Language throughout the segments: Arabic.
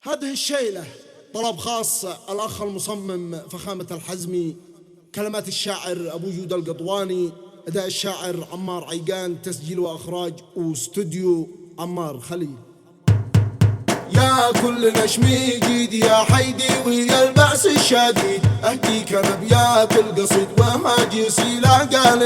هذه الشيلة طلب خاص الأخ المصمم فخامة الحزمي، كلمات الشاعر أبو جود القطواني، أداء الشاعر عمار عيقان، تسجيل وإخراج واستوديو عمار خليل. يا كل نشمي جيد يا حيدي ويا البأس الشديد، أهديك أبيات القصيد وهاجسي لا قال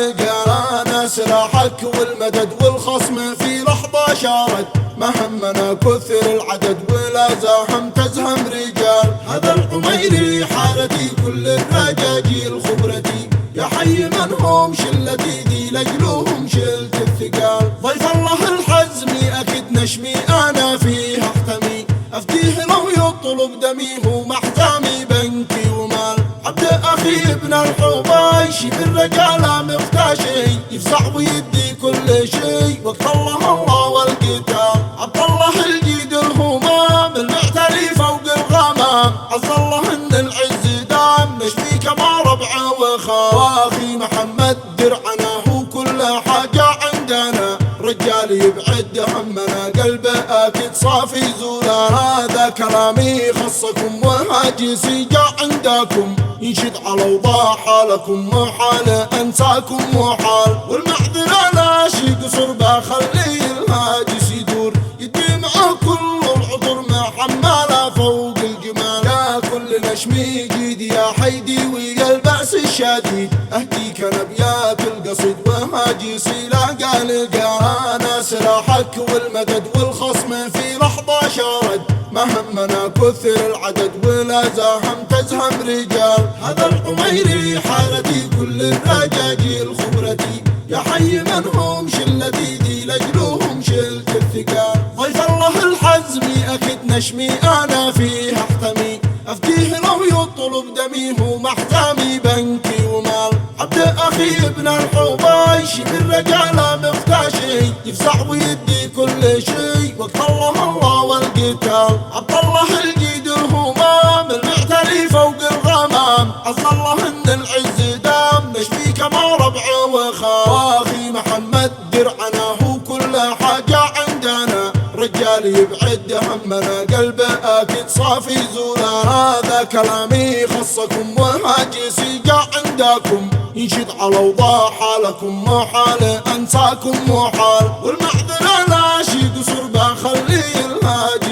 أنا سلاحك والمدد والخصم في لحظة شارد، ما همنا كثر العدد ولا زاحم تزهم رجال. هذا العميري حالتي كل الرجاجيل خبرتي، يا حي من هم شلتي دي لجلهم شلت الثقال. ضيف الله الحزمي أكيد نشمي أنا فيه أحتمي، أفديه لو يطلب دمي هو محزامي بنكي ومال. عبد أخي ابن الحبيشي بالرجالة مختاشي، يفزع ويدي كل شي وقت الله والقتال. عبد الله الجيد الهمام المعتلي فوق الغمام، عز الله ان العز دام نشمي كما ربعه وخال. واخي محمد درعنا هو كل حاجة عندنا، رجال يبعد همنا قلبه اكيد صافي زولان. هذا كلامي خصكم وهاجسي جاء عندكم، ينشد على اوضاع حالكم محال انساكم محال. والمعذرة لا شي قصر بخلي الهاجس يدور، يدي معه كل العطر محمله فوق الجمال. يا كل نشمي جيد يا حيدي ويا البأس الشديد، اهديك ابيات القصيد وهاجسي لا قال انا سلاحك والمدد والخصم في لحظة شارد، ما همنا كثر العدد ولا زاحم تزهم رجال. هذا العميري حالتي كل الرجاجيل خبرتي، يا حي من هم شلتي دي لجلهم شلت الثقال. ضيف الله الحزمي أكيد نشمي أنا فيه أحتمي، أفديه لو يطلب دمي هو محزامي بنكي ومال. عبد أخي ابن الحبيشي بالرجالة مختاشي، يفزع ويدي كل شي وقت الله والقتال. عبد الله الجيد الهمام المعتلي فوق الغمام، عز الله ان العز دام نشمي كما ربعه وخال. واخي محمد درعنا هو كل حاجة عندنا، رجال يبعد همنا قلبه اكيد صافي زولان. هذا كلامي خصكم وهاجسي جاء عندكم، ينشد على اوضاع حالكم محال انساكم محال. والمعذرة لا شي قصر بخلي الهاجس